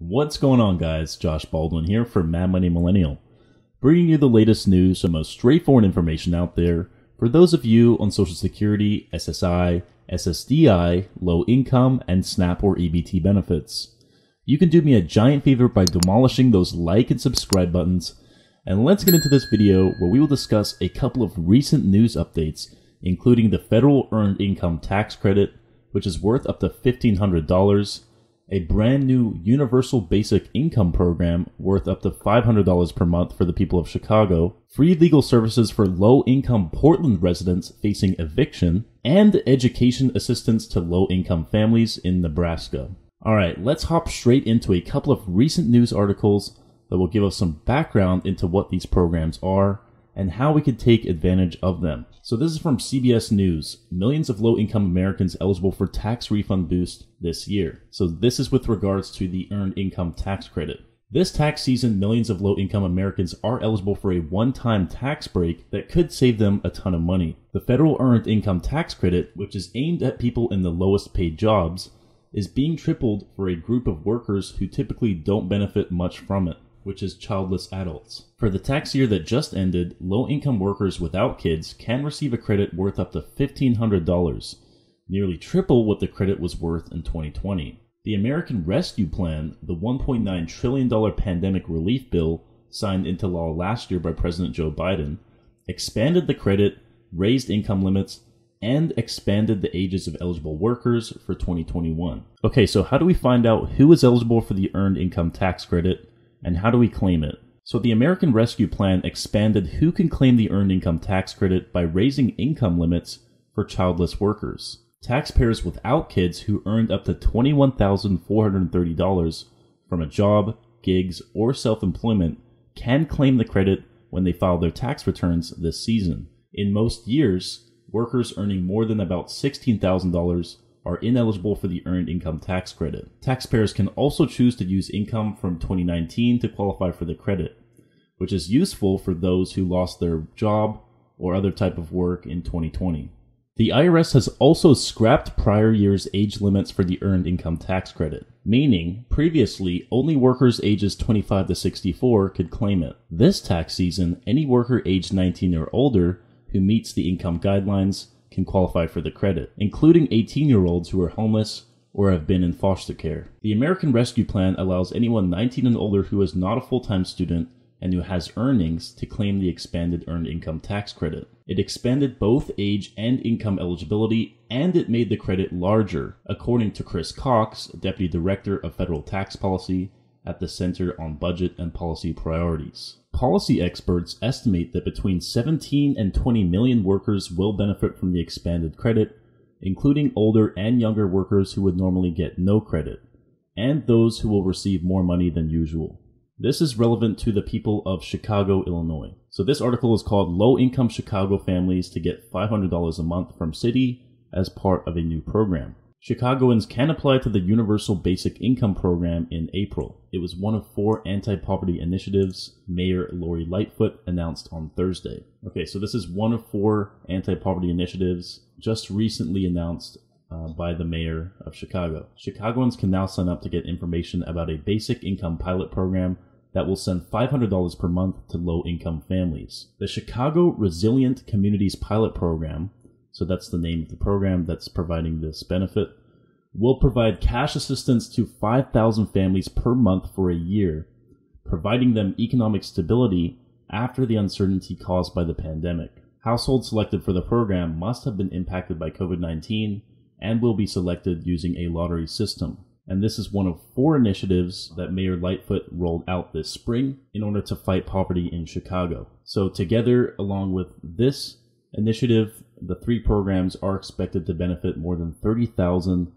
What's going on, guys? Josh Baldwin here for Mad Money Millennial, bringing you the latest news and most straightforward information out there for those of you on Social Security, SSI, SSDI, low income, and SNAP or EBT benefits. You can do me a giant favor by demolishing those like and subscribe buttons, and let's get into this video where we will discuss a couple of recent news updates, including the federal earned income tax credit, which is worth up to $1,500, a brand new universal basic income program worth up to $500 per month for the people of Chicago, free legal services for low-income Portland residents facing eviction, and education assistance to low-income families in Nebraska. Alright, let's hop straight into a couple of recent news articles that will give us some background into what these programs are and how we could take advantage of them. So this is from CBS News. Millions of low-income Americans eligible for tax refund boost this year. So this is with regards to the earned income tax credit. This tax season, millions of low-income Americans are eligible for a one-time tax break that could save them a ton of money. The federal earned income tax credit, which is aimed at people in the lowest paid jobs, is being tripled for a group of workers who typically don't benefit much from it, which is childless adults. For the tax year that just ended, low-income workers without kids can receive a credit worth up to $1,500, nearly triple what the credit was worth in 2020. The American Rescue Plan, the $1.9 trillion pandemic relief bill signed into law last year by President Joe Biden, expanded the credit, raised income limits, and expanded the ages of eligible workers for 2021. Okay, so how do we find out who is eligible for the earned income tax credit? And how do we claim it? So the American Rescue Plan expanded who can claim the earned income tax credit by raising income limits for childless workers. Taxpayers without kids who earned up to $21,430 from a job, gigs, or self-employment can claim the credit when they file their tax returns this season. In most years, workers earning more than about $16,000 are ineligible for the earned income tax credit. Taxpayers can also choose to use income from 2019 to qualify for the credit, which is useful for those who lost their job or other type of work in 2020. The IRS has also scrapped prior year's age limits for the earned income tax credit, meaning previously only workers ages 25 to 64 could claim it. This tax season, any worker aged 19 or older who meets the income guidelines can qualify for the credit, including 18-year-olds who are homeless or have been in foster care. The American Rescue Plan allows anyone 19 and older who is not a full-time student and who has earnings to claim the expanded earned income tax credit. It expanded both age and income eligibility, and it made the credit larger, according to Chris Cox, Deputy Director of Federal Tax Policy at the Center on Budget and Policy Priorities. Policy experts estimate that between 17 and 20 million workers will benefit from the expanded credit, including older and younger workers who would normally get no credit, and those who will receive more money than usual. This is relevant to the people of Chicago, Illinois. So this article is called Low-Income Chicago Families to Get $500 a Month from City as part of a new program. Chicagoans can apply to the Universal Basic Income Program in April. It was one of 4 anti-poverty initiatives Mayor Lori Lightfoot announced on Thursday. Okay, so this is one of 4 anti-poverty initiatives just recently announced by the mayor of Chicago. Chicagoans can now sign up to get information about a basic income pilot program that will send $500 per month to low-income families. The Chicago Resilient Communities Pilot Program, so that's the name of the program that's providing this benefit, will provide cash assistance to 5,000 families per month for a year, providing them economic stability after the uncertainty caused by the pandemic. Households selected for the program must have been impacted by COVID-19 and will be selected using a lottery system. And this is one of 4 initiatives that Mayor Lightfoot rolled out this spring in order to fight poverty in Chicago. So together, along with this initiative, the 3 programs are expected to benefit more than 30,000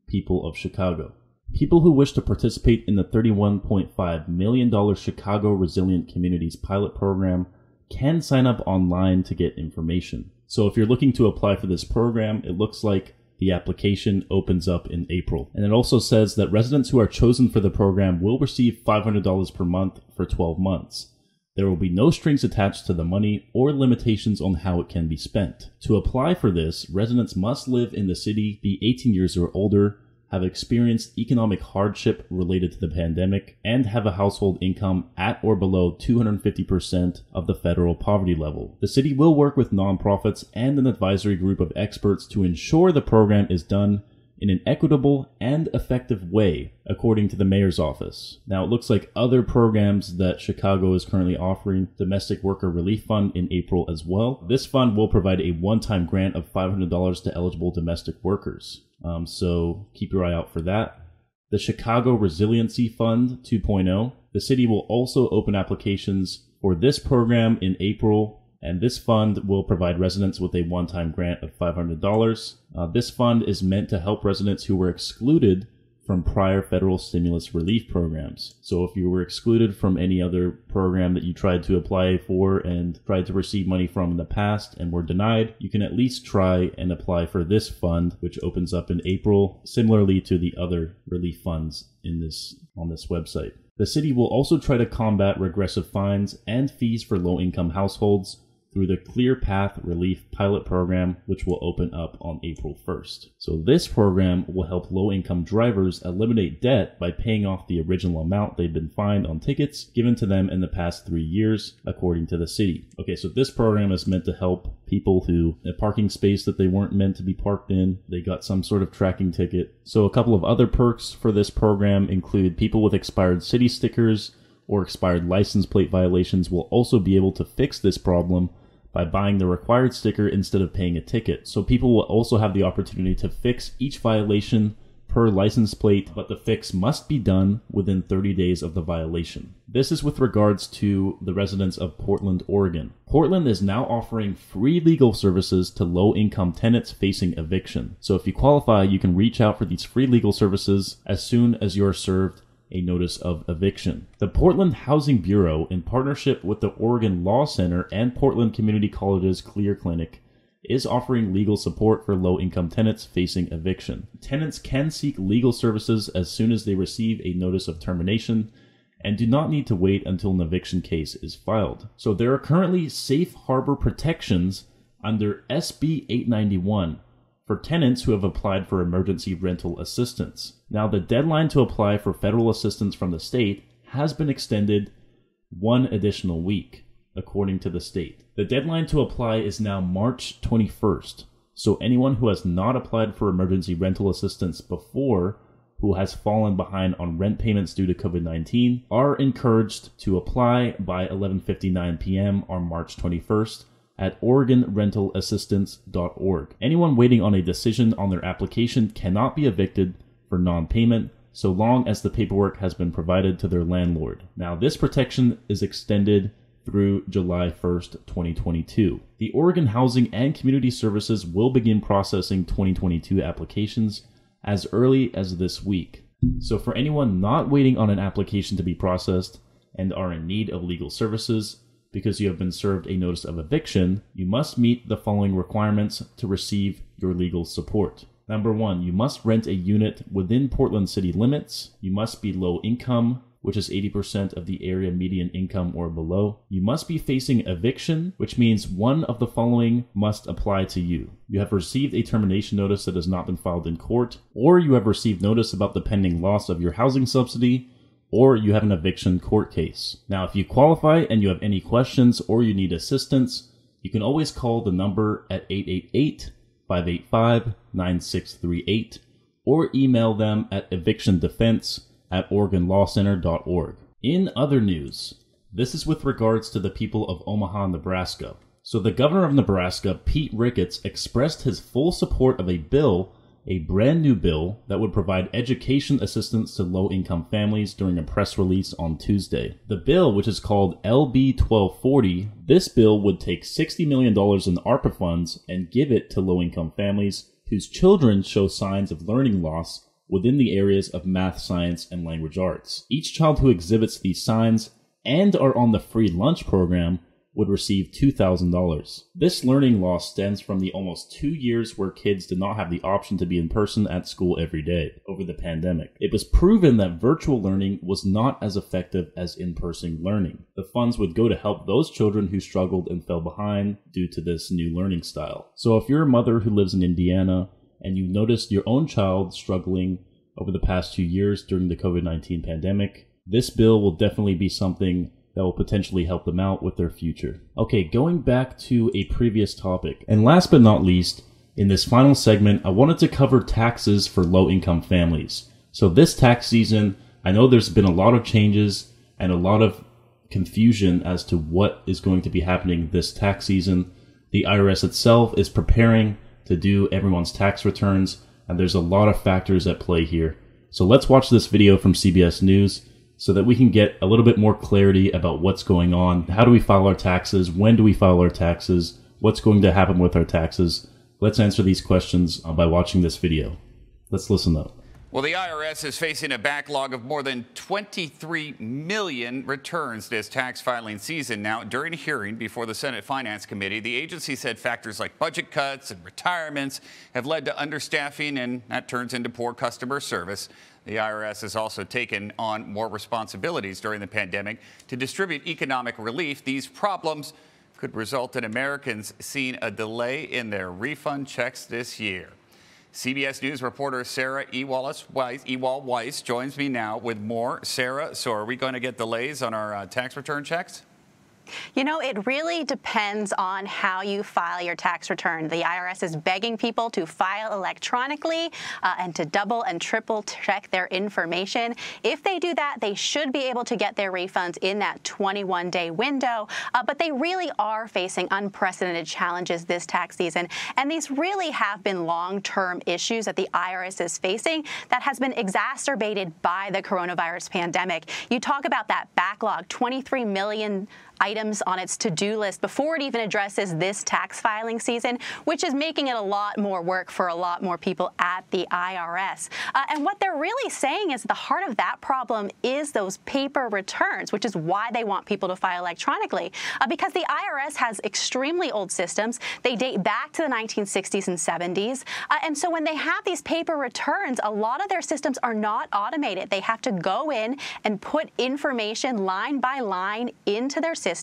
people of Chicago. People who wish to participate in the $31.5 million Chicago Resilient Communities Pilot Program can sign up online to get information. So if you're looking to apply for this program, it looks like the application opens up in April. And it also says that residents who are chosen for the program will receive $500 per month for 12 months. There will be no strings attached to the money or limitations on how it can be spent. To apply for this, residents must live in the city, be 18 years or older, have experienced economic hardship related to the pandemic, and have a household income at or below 250% of the federal poverty level. The city will work with nonprofits and an advisory group of experts to ensure the program is done in an equitable and effective way, according to the mayor's office. Now, it looks like other programs that Chicago is currently offering, Domestic Worker Relief Fund in April as well. This fund will provide a one-time grant of $500 to eligible domestic workers. So keep your eye out for that. The Chicago Resiliency Fund 2.0. The city will also open applications for this program in April, and this fund will provide residents with a one-time grant of $500. This fund is meant to help residents who were excluded from prior federal stimulus relief programs. So if you were excluded from any other program that you tried to apply for and tried to receive money from in the past and were denied, you can at least try and apply for this fund, which opens up in April, similarly to the other relief funds on this website. The city will also try to combat regressive fines and fees for low-income households through the Clear Path Relief Pilot Program, which will open up on April 1st. So this program will help low-income drivers eliminate debt by paying off the original amount they've been fined on tickets given to them in the past 3 years, according to the city. Okay, so this program is meant to help people who, in a parking space that they weren't meant to be parked in, they got some sort of tracking ticket. So a couple of other perks for this program include people with expired city stickers or expired license plate violations will also be able to fix this problem by buying the required sticker instead of paying a ticket. So people will also have the opportunity to fix each violation per license plate, but the fix must be done within 30 days of the violation. This is with regards to the residents of Portland, Oregon. Portland is now offering free legal services to low-income tenants facing eviction. So if you qualify, you can reach out for these free legal services as soon as you're served a notice of eviction. The Portland Housing Bureau, in partnership with the Oregon Law Center and Portland Community College's Clear Clinic, is offering legal support for low-income tenants facing eviction. Tenants can seek legal services as soon as they receive a notice of termination and do not need to wait until an eviction case is filed. So there are currently safe harbor protections under SB 891 for tenants who have applied for emergency rental assistance. Now, the deadline to apply for federal assistance from the state has been extended 1 additional week, according to the state. The deadline to apply is now March 21st, so anyone who has not applied for emergency rental assistance before, who has fallen behind on rent payments due to COVID-19, are encouraged to apply by 11:59 p.m. on March 21st at OregonRentalAssistance.org. Anyone waiting on a decision on their application cannot be evicted for non-payment so long as the paperwork has been provided to their landlord. Now, this protection is extended through July 1st, 2022. The Oregon Housing and Community Services will begin processing 2022 applications as early as this week. So for anyone not waiting on an application to be processed and are in need of legal services, because you have been served a notice of eviction, you must meet the following requirements to receive your legal support. Number 1, you must rent a unit within Portland city limits. You must be low income, which is 80% of the area median income or below. You must be facing eviction, which means one of the following must apply to you. You have received a termination notice that has not been filed in court, or you have received notice about the pending loss of your housing subsidy, or you have an eviction court case. Now, if you qualify and you have any questions or you need assistance, you can always call the number at 888-585-9638 or email them at evictiondefense@OregonLawCenter.org. In other news, this is with regards to the people of Omaha, Nebraska. So the governor of Nebraska, Pete Ricketts, expressed his full support of a brand new bill that would provide education assistance to low-income families during a press release on Tuesday. The bill, which is called LB 1240, this bill would take $60 million in ARPA funds and give it to low-income families whose children show signs of learning loss within the areas of math, science, and language arts. Each child who exhibits these signs and are on the free lunch program would receive $2,000. This learning loss stems from the almost 2 years where kids did not have the option to be in person at school every day over the pandemic. It was proven that virtual learning was not as effective as in-person learning. The funds would go to help those children who struggled and fell behind due to this new learning style. So if you're a mother who lives in Indiana and you noticed your own child struggling over the past 2 years during the COVID-19 pandemic. This bill will definitely be something that will potentially help them out with their future. Okay, going back to a previous topic, and last but not least, in this final segment, I wanted to cover taxes for low-income families. So this tax season, I know there's been a lot of changes and a lot of confusion as to what is going to be happening this tax season. The IRS itself is preparing to do everyone's tax returns, and there's a lot of factors at play here. So let's watch this video from CBS News so that we can get a little bit more clarity about what's going on. How do we file our taxes? When do we file our taxes? What's going to happen with our taxes? Let's answer these questions by watching this video. Let's listen up. Well, the IRS is facing a backlog of more than 23 million returns this tax filing season. Now, during a hearing before the Senate Finance Committee, the agency said factors like budget cuts and retirements have led to understaffing, and that turns into poor customer service. The IRS has also taken on more responsibilities during the pandemic to distribute economic relief. These problems could result in Americans seeing a delay in their refund checks this year. CBS News reporter Sarah Ewald-Weiss joins me now with more. Sarah, so are we going to get delays on our tax return checks? You know, it really depends on how you file your tax return. The IRS is begging people to file electronically and to double and triple check their information. If they do that, they should be able to get their refunds in that 21-day window. But they really are facing unprecedented challenges this tax season. And these really have been long-term issues that the IRS is facing that has been exacerbated by the coronavirus pandemic. You talk about that backlog, 23 million items on its to-do list before it even addresses this tax filing season, which is making it a lot more work for a lot more people at the IRS. And what they're really saying is the heart of that problem is those paper returns, which is why they want people to file electronically. Because the IRS has extremely old systems. They date back to the 1960s and 70s. And so when they have these paper returns, a lot of their systems are not automated. They have to go in and put information line by line into their systems.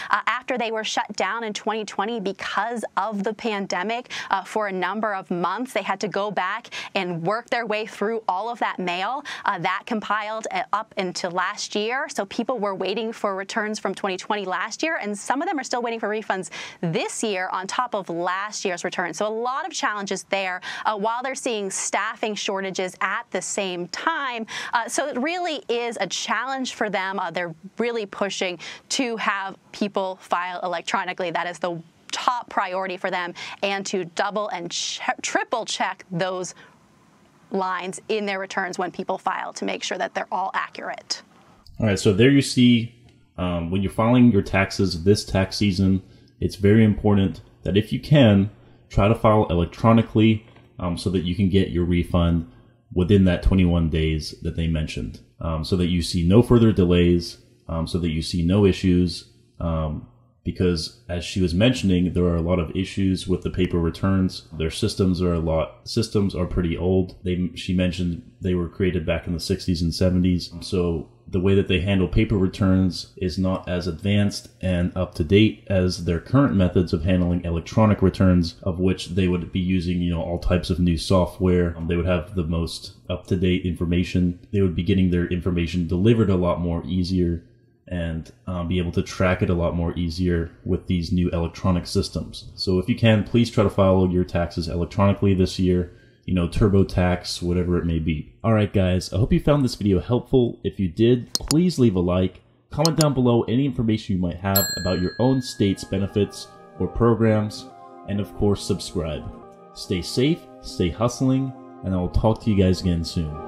After they were shut down in 2020 because of the pandemic for a number of months, they had to go back and work their way through all of that mail. That compiled up into last year. So people were waiting for returns from 2020 last year, and some of them are still waiting for refunds this year on top of last year's returns. So a lot of challenges there while they're seeing staffing shortages at the same time. So it really is a challenge for them. They're really pushing to have people file electronically. That is the top priority for them, and to double and triple check those lines in their returns when people file to make sure that they're all accurate. All right, so there you see, when you're filing your taxes this tax season, it's very important that if you can, try to file electronically so that you can get your refund within that 21 days that they mentioned, so that you see no further delays, so that you see no issues, because as she was mentioning, there are a lot of issues with the paper returns. Their systems are pretty old. She mentioned they were created back in the 60s and 70s. So the way that they handle paper returns is not as advanced and up to date as their current methods of handling electronic returns, of which they would be using, all types of new software. They would have the most up-to-date information. They would be getting their information delivered a lot more easier, and be able to track it a lot more easier with these new electronic systems. So if you can, please try to file your taxes electronically this year, TurboTax, whatever it may be. Alright guys, I hope you found this video helpful. If you did, please leave a like, comment down below any information you might have about your own state's benefits or programs, and of course subscribe. Stay safe, stay hustling, and I will talk to you guys again soon.